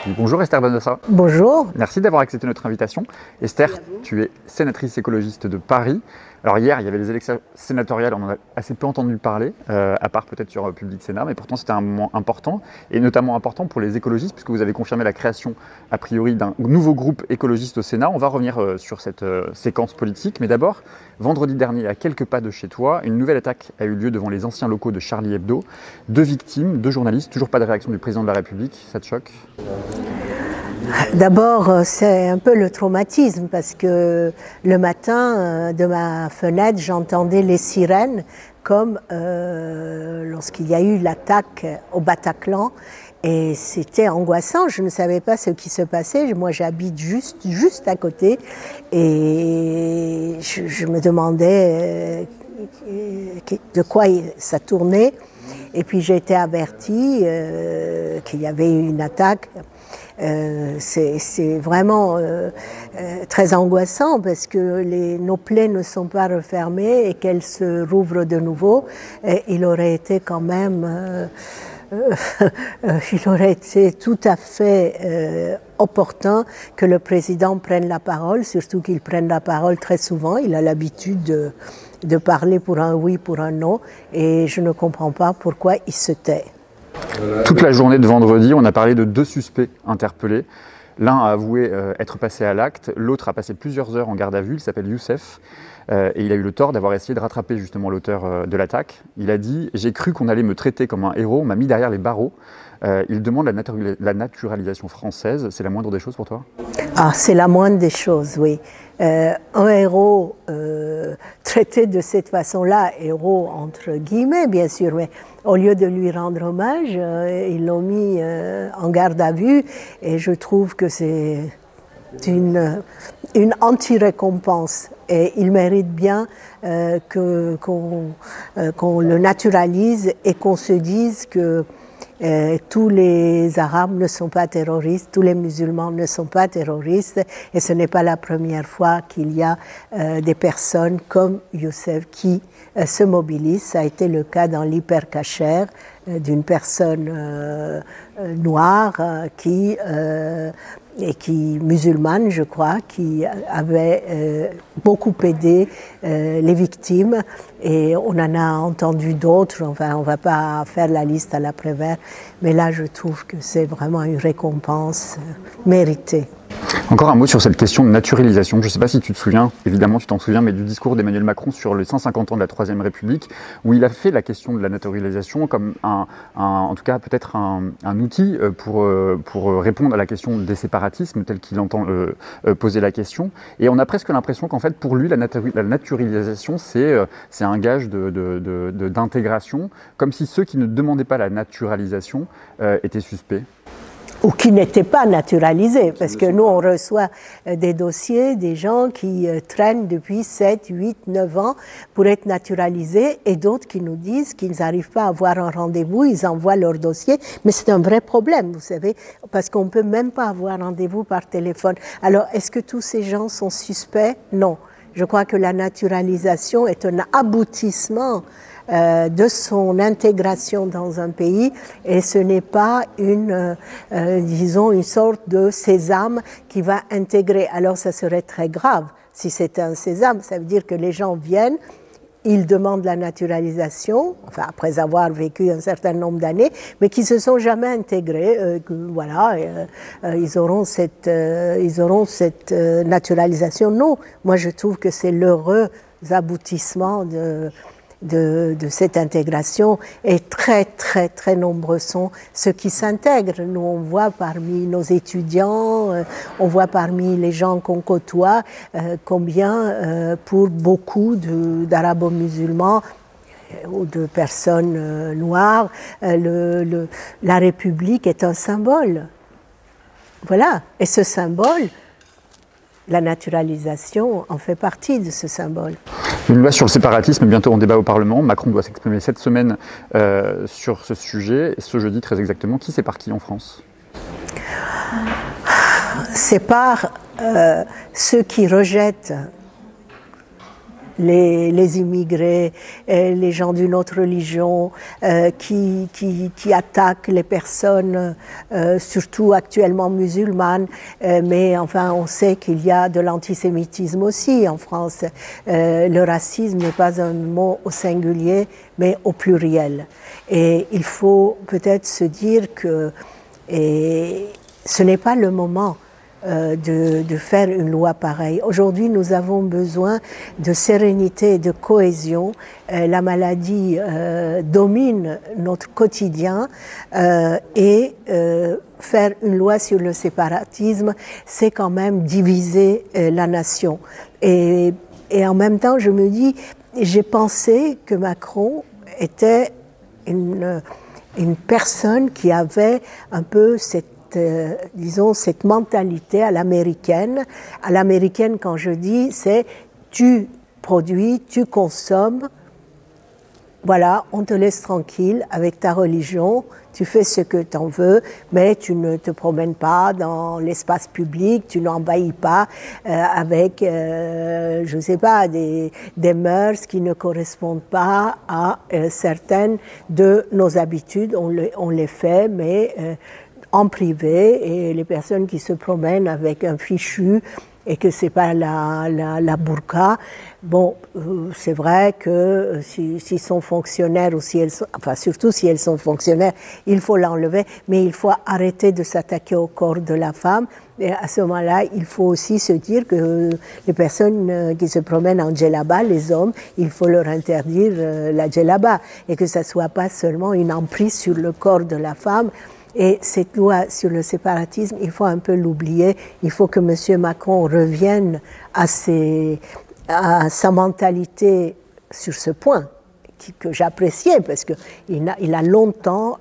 Merci. Bonjour Esther Benassa. Bonjour. Merci d'avoir accepté notre invitation. Esther, tu es sénatrice écologiste de Paris. Alors hier, il y avait les élections sénatoriales, on en a assez peu entendu parler, à part peut-être sur Public Sénat, mais pourtant c'était un moment important, et notamment important pour les écologistes, puisque vous avez confirmé la création, a priori, d'un nouveau groupe écologiste au Sénat. On va revenir sur cette séquence politique, mais d'abord, vendredi dernier, à quelques pas de chez toi, une nouvelle attaque a eu lieu devant les anciens locaux de Charlie Hebdo. 2 victimes, 2 journalistes, toujours pas de réaction du président de la République, ça te choque ? D'abord, c'est un peu le traumatisme parce que le matin, de ma fenêtre, j'entendais les sirènes comme lorsqu'il y a eu l'attaque au Bataclan. Et c'était angoissant, je ne savais pas ce qui se passait. Moi, j'habite juste à côté et je me demandais de quoi ça tournait. Et puis j'ai été avertie qu'il y avait eu une attaque. C'est vraiment très angoissant parce que nos plaies ne sont pas refermées et qu'elles se rouvrent de nouveau. Et il aurait été quand même, il aurait été tout à fait opportun que le président prenne la parole, surtout qu'il prenne la parole très souvent. Il a l'habitude de parler pour un oui, pour un non, et je ne comprends pas pourquoi il se tait. Toute la journée de vendredi, on a parlé de 2 suspects interpellés. L'un a avoué être passé à l'acte, l'autre a passé plusieurs heures en garde à vue, il s'appelle Youssef, et il a eu le tort d'avoir essayé de rattraper justement l'auteur de l'attaque. Il a dit « J'ai cru qu'on allait me traiter comme un héros, on m'a mis derrière les barreaux ». Il demande la naturalisation française, c'est la moindre des choses pour toi ? Ah, c'est la moindre des choses, oui. Un héros traité de cette façon-là, héros entre guillemets bien sûr, mais au lieu de lui rendre hommage, ils l'ont mis en garde à vue et je trouve que c'est une anti-récompense et il mérite bien qu'on le naturalise et qu'on se dise que tous les Arabes ne sont pas terroristes, tous les musulmans ne sont pas terroristes et ce n'est pas la première fois qu'il y a des personnes comme Youssef qui se mobilisent. Ça a été le cas dans l'hypercacher d'une personne noire qui musulmane, je crois, qui avait beaucoup aidé les victimes. Et on en a entendu d'autres, enfin on ne va pas faire la liste à l'après-vert, mais là je trouve que c'est vraiment une récompense méritée. Encore un mot sur cette question de naturalisation. Je ne sais pas si tu te souviens, évidemment tu t'en souviens, mais du discours d'Emmanuel Macron sur les 150 ans de la Troisième République, où il a fait la question de la naturalisation comme en tout cas peut-être un outil pour répondre à la question des séparatismes, tel qu'il entend poser la question. Et on a presque l'impression qu'en fait pour lui la naturalisation c'est un gage d'intégration, comme si ceux qui ne demandaient pas la naturalisation étaient suspects. Ou qui n'étaient pas naturalisés, parce que nous, on reçoit des dossiers, des gens qui traînent depuis 7, 8, 9 ans pour être naturalisés, et d'autres qui nous disent qu'ils n'arrivent pas à avoir un rendez-vous, ils envoient leur dossier, mais c'est un vrai problème, vous savez, parce qu'on ne peut même pas avoir un rendez-vous par téléphone. Alors, est-ce que tous ces gens sont suspects? Non. Je crois que la naturalisation est un aboutissement de son intégration dans un pays et ce n'est pas disons une sorte de sésame qui va intégrer. Alors ça serait très grave si c'était un sésame, ça veut dire que les gens viennent, ils demandent la naturalisation, enfin après avoir vécu un certain nombre d'années, mais qui se sont jamais intégrés, ils auront cette naturalisation. Non, moi je trouve que c'est l'heureux aboutissement de cette intégration et très très très nombreux sont ceux qui s'intègrent. Nous on voit parmi nos étudiants, on voit parmi les gens qu'on côtoie combien pour beaucoup d'arabo-musulmans ou de personnes noires, la République est un symbole. Voilà, et ce symbole, la naturalisation en fait partie de ce symbole. Une loi sur le séparatisme est bientôt en débat au Parlement. Macron doit s'exprimer cette semaine sur ce sujet. Et ce jeudi, très exactement, qui sépare qui en France? Sépare ceux qui rejettent les immigrés, les gens d'une autre religion qui attaquent les personnes, surtout actuellement musulmanes, mais enfin on sait qu'il y a de l'antisémitisme aussi en France. Le racisme n'est pas un mot au singulier, mais au pluriel. Et il faut peut-être se dire que ce n'est pas le moment de faire une loi pareille. Aujourd'hui, nous avons besoin de sérénité et de cohésion. La maladie domine notre quotidien et faire une loi sur le séparatisme, c'est quand même diviser la nation. Et en même temps, je me dis, j'ai pensé que Macron était une personne qui avait un peu disons, cette mentalité à l'américaine. À l'américaine, quand je dis, c'est tu produis, tu consommes, voilà, on te laisse tranquille avec ta religion, tu fais ce que tu en veux, mais tu ne te promènes pas dans l'espace public, tu n'envahis pas avec, je ne sais pas, des mœurs qui ne correspondent pas à certaines de nos habitudes. On les fait, mais en privé, et les personnes qui se promènent avec un fichu et que c'est pas la burqa, bon, c'est vrai que s'ils sont fonctionnaires ou si elles sont, enfin surtout si elles sont fonctionnaires, il faut l'enlever, mais il faut arrêter de s'attaquer au corps de la femme. Et à ce moment-là, il faut aussi se dire que les personnes qui se promènent en djellaba, les hommes, il faut leur interdire la djellaba et que ça soit pas seulement une emprise sur le corps de la femme. Et cette loi sur le séparatisme, il faut un peu l'oublier. Il faut que M. Macron revienne à sa mentalité sur ce point, que j'appréciais, parce qu'il a longtemps,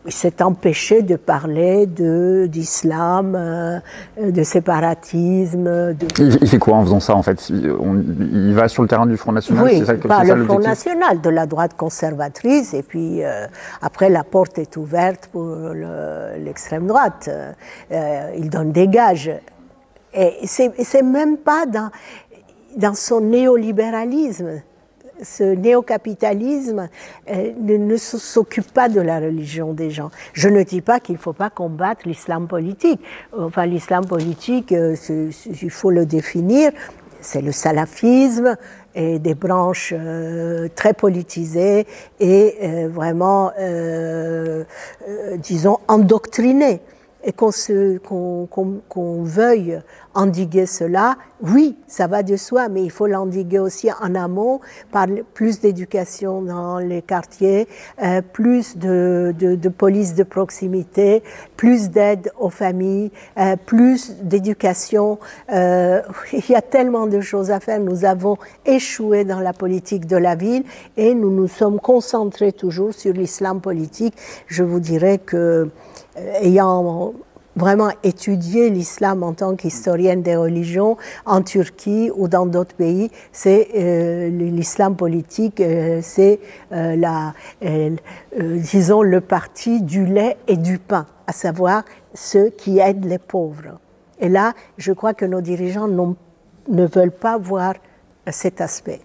il s'est empêché de parler d'islam, de séparatisme. Il fait quoi en faisant ça, en fait? Il va sur le terrain du Front National? Oui, c'est ça, le Front National, de la droite conservatrice, et puis après la porte est ouverte pour l'extrême droite. Il donne des gages. Et c'est même pas dans son néolibéralisme. Ce néocapitalisme ne s'occupe pas de la religion des gens. Je ne dis pas qu'il ne faut pas combattre l'islam politique. Enfin, l'islam politique, il faut le définir, c'est le salafisme et des branches très politisées et vraiment, disons, endoctrinées. Et qu'on veuille endiguer cela, oui, ça va de soi, mais il faut l'endiguer aussi en amont par plus d'éducation dans les quartiers, plus de police de proximité, plus d'aide aux familles, plus d'éducation. Il y a tellement de choses à faire. Nous avons échoué dans la politique de la ville et nous nous sommes concentrés toujours sur l'islam politique. Je vous dirais que ayant vraiment étudié l'islam en tant qu'historienne des religions en Turquie ou dans d'autres pays, c'est l'islam politique, c'est disons le parti du lait et du pain, à savoir ceux qui aident les pauvres. Et là, je crois que nos dirigeants ne veulent pas voir cet aspect.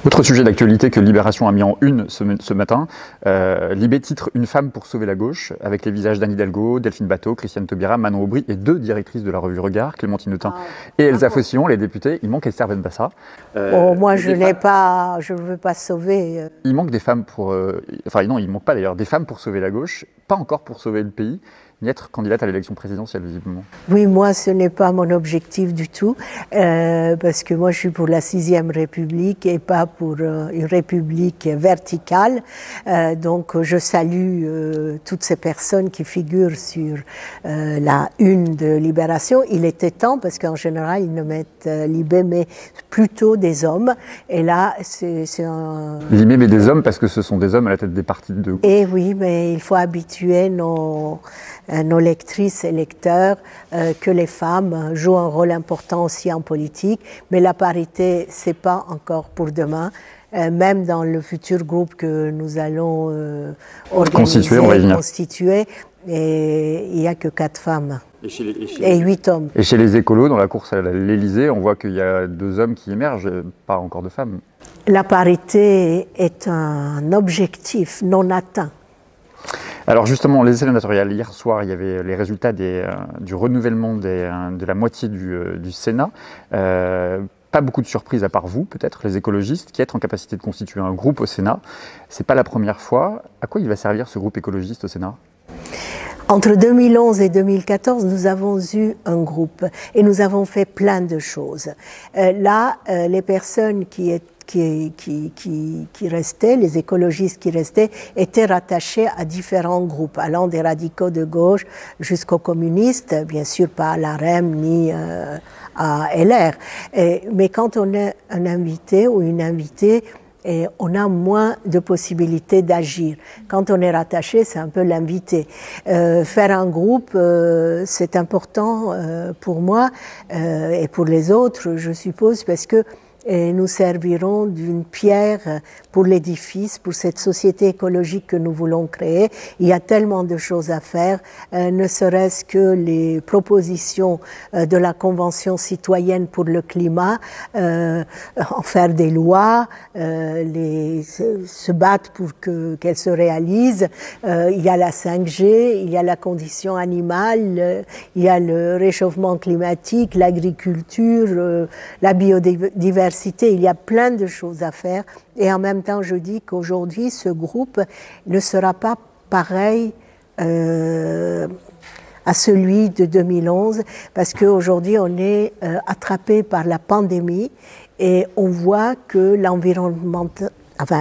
Autre sujet d'actualité que Libération a mis en une ce matin, Libé titre « Une femme pour sauver la gauche » avec les visages d'Anne Hidalgo, Delphine Batho, Christiane Taubira, Manon Aubry et 2 directrices de la revue Regard, Clémentine Autain et Elsa Fossillon, les députés. Il manque Esther Benbassa. Moi, je ne veux pas sauver. Il manque des femmes pour... enfin non, il manque pas d'ailleurs, des femmes pour sauver la gauche, pas encore pour sauver le pays, ni être candidate à l'élection présidentielle, visiblement. Oui, moi, ce n'est pas mon objectif du tout, parce que moi, je suis pour la 6e République et pas pour une République verticale. Donc, je salue toutes ces personnes qui figurent sur la une de Libération. Il était temps, parce qu'en général, ils ne mettent Libé, mais plutôt des hommes. Et là, c'est un... Libé, mais des hommes, parce que ce sont des hommes à la tête des partis de gauche. Et oui, mais il faut habituer nos lectrices et lecteurs que les femmes jouent un rôle important aussi en politique, mais la parité, c'est pas encore pour demain. Même dans le futur groupe que nous allons organiser, constituer, Et il n'y a que 4 femmes. Et 8 hommes. Et chez les écolos, dans la course à l'Élysée, on voit qu'il y a 2 hommes qui émergent, pas encore de femmes. La parité est un objectif non atteint. Alors justement, les essais sénatoriales, hier soir, il y avait les résultats du renouvellement de la moitié du Sénat. Pas beaucoup de surprises à part vous, peut-être, les écologistes, qui êtes en capacité de constituer un groupe au Sénat. C'est pas la première fois. À quoi il va servir ce groupe écologiste au Sénat ? Entre 2011 et 2014, nous avons eu un groupe et nous avons fait plein de choses. Les personnes qui restaient, les écologistes qui restaient, étaient rattachés à différents groupes, allant des radicaux de gauche jusqu'aux communistes, bien sûr pas à l'AREM ni à LR. Mais quand on est un invité ou une invitée, et on a moins de possibilités d'agir. Quand on est rattaché, c'est un peu l'invité. Faire un groupe, c'est important pour moi et pour les autres, je suppose, parce que nous servirons d'une pierre pour l'édifice, pour cette société écologique que nous voulons créer. Il y a tellement de choses à faire, ne serait-ce que les propositions de la Convention citoyenne pour le climat, en faire des lois, se battre pour qu'elles se réalisent. Il y a la 5G, il y a la condition animale, il y a le réchauffement climatique, l'agriculture, la biodiversité. Il y a plein de choses à faire et en même temps je dis qu'aujourd'hui ce groupe ne sera pas pareil à celui de 2011 parce qu'aujourd'hui on est attrapé par la pandémie et on voit que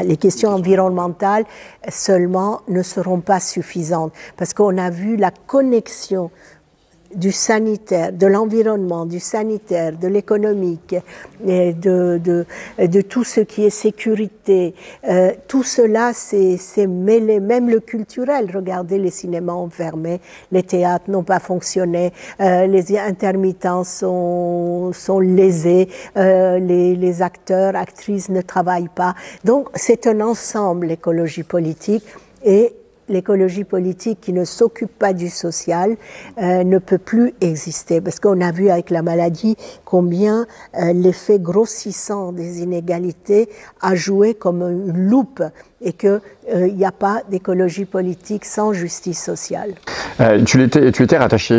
les questions environnementales seulement ne seront pas suffisantes parce qu'on a vu la connexion du sanitaire, de l'environnement, du sanitaire, de l'économique, et de tout ce qui est sécurité. Tout cela s'est mêlé, même le culturel. Regardez, les cinémas ont fermé, les théâtres n'ont pas fonctionné, les intermittents sont lésés, les acteurs, actrices ne travaillent pas. Donc c'est un ensemble, l'écologie politique, et l'écologie politique qui ne s'occupe pas du social ne peut plus exister parce qu'on a vu avec la maladie combien l'effet grossissant des inégalités a joué comme une loupe et qu'il n'y a pas d'écologie politique sans justice sociale. Tu étais rattaché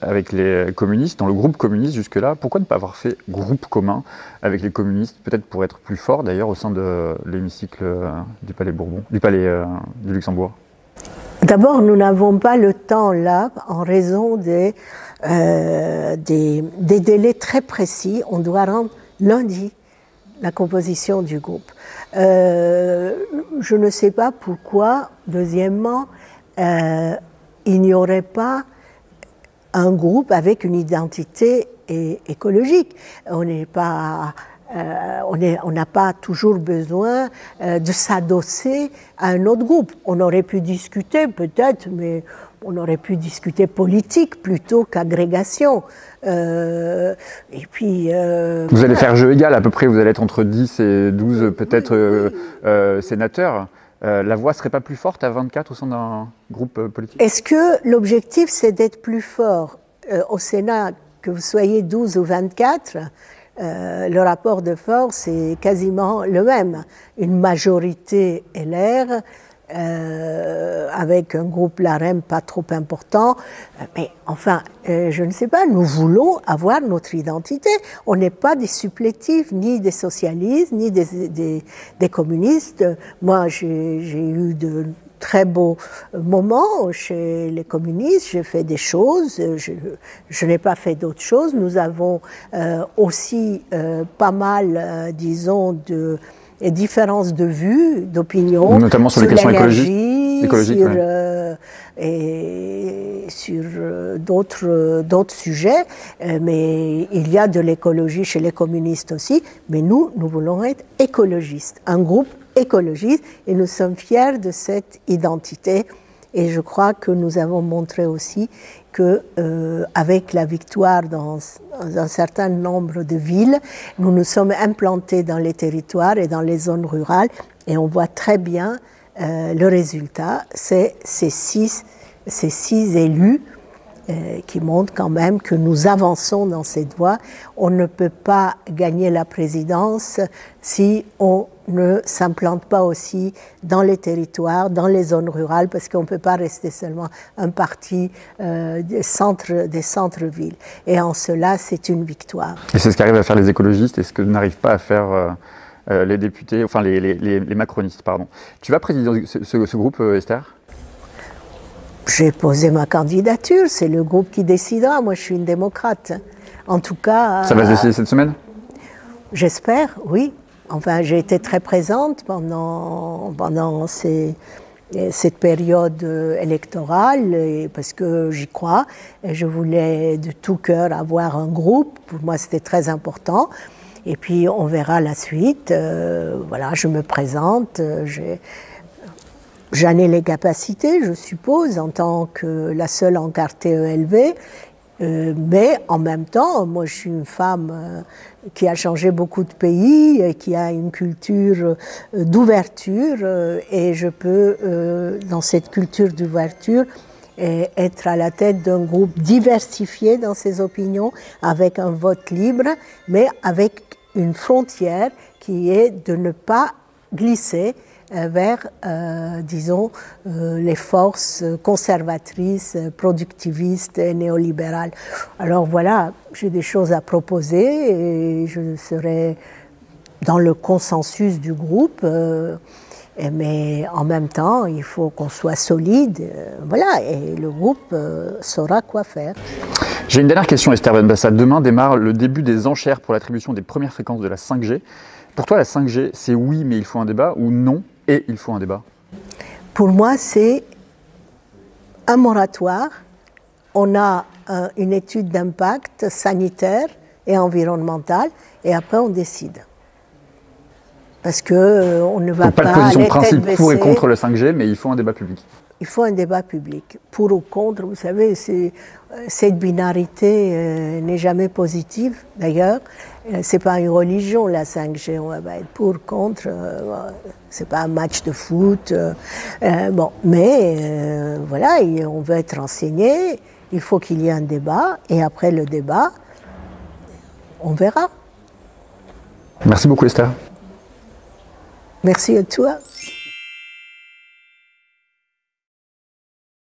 avec les communistes, dans le groupe communiste jusque-là. Pourquoi ne pas avoir fait groupe commun avec les communistes, peut-être pour être plus fort d'ailleurs au sein de l'hémicycle du Palais Bourbon, du Palais du Luxembourg? D'abord, nous n'avons pas le temps là, en raison des délais très précis. On doit rendre lundi la composition du groupe. Je ne sais pas pourquoi, deuxièmement, il n'y aurait pas un groupe avec une identité écologique. On n'a pas toujours besoin de s'adosser à un autre groupe. On aurait pu discuter peut-être, mais on aurait pu discuter politique plutôt qu'agrégation. Et puis... Vous allez faire jeu égal à peu près, vous allez être entre 10 et 12 peut-être sénateurs. La voix ne serait pas plus forte à 24 au sein d'un groupe politique? Est-ce que l'objectif c'est d'être plus fort au Sénat, que vous soyez 12 ou 24? Le rapport de force est quasiment le même. Une majorité LR avec un groupe LAREM pas trop important. Mais enfin, je ne sais pas, nous voulons avoir notre identité. On n'est pas des supplétifs, ni des socialistes, ni des communistes. Moi, j'ai eu de très beaux moments chez les communistes, j'ai fait des choses, je n'ai pas fait d'autres choses. Nous avons aussi pas mal, disons, de différences de vues, d'opinions, notamment sur les questions écologiques, et sur d'autres sujets, mais il y a de l'écologie chez les communistes aussi, mais nous voulons être écologistes, un groupe écologiste, et nous sommes fiers de cette identité, et je crois que nous avons montré aussi que avec la victoire dans un certain nombre de villes, nous nous sommes implantés dans les territoires et dans les zones rurales, et on voit très bien le résultat, c'est ces 6 ces 6 élus qui montrent quand même que nous avançons dans cette voie. On ne peut pas gagner la présidence si on ne s'implante pas aussi dans les territoires, dans les zones rurales, parce qu'on ne peut pas rester seulement un parti des centres-villes. Et en cela, c'est une victoire. Et c'est ce qu'arrivent à faire les écologistes et ce que n'arrivent pas à faire les députés, enfin les macronistes, pardon. Tu vas présider ce groupe, Esther ? J'ai posé ma candidature, c'est le groupe qui décidera. Moi, je suis une démocrate. En tout cas... Ça va se décider cette semaine ? J'espère, oui. Enfin, j'ai été très présente pendant cette période électorale, parce que j'y crois. Et je voulais de tout cœur avoir un groupe. Pour moi, c'était très important. Et puis, on verra la suite. Voilà, je me présente. J'en ai les capacités, je suppose, en tant que la seule encartée ELV, mais en même temps, moi je suis une femme qui a changé beaucoup de pays, qui a une culture d'ouverture, et je peux, dans cette culture d'ouverture, être à la tête d'un groupe diversifié dans ses opinions, avec un vote libre, mais avec une frontière qui est de ne pas glisser vers, disons, les forces conservatrices, productivistes et néolibérales. Alors voilà, j'ai des choses à proposer et je serai dans le consensus du groupe, mais en même temps, il faut qu'on soit solide, voilà, et le groupe saura quoi faire. J'ai une dernière question, Esther Benbassa. Demain démarre le début des enchères pour l'attribution des premières fréquences de la 5G. Pour toi, la 5G, c'est oui, mais il faut un débat, ou non, et il faut un débat? Pour moi, c'est un moratoire. On a une étude d'impact sanitaire et environnemental, et après on décide. Parce qu'on ne va Donc, pas de position de principe pour et contre le 5G, mais il faut un débat public. Il faut un débat public. Pour ou contre, vous savez, cette binarité n'est jamais positive. D'ailleurs, c'est pas une religion, la 5G. On va être pour, contre. C'est pas un match de foot. Bon, mais voilà, on veut être renseigné. Il faut qu'il y ait un débat. Et après le débat, on verra. Merci beaucoup, Esther. Merci à toi.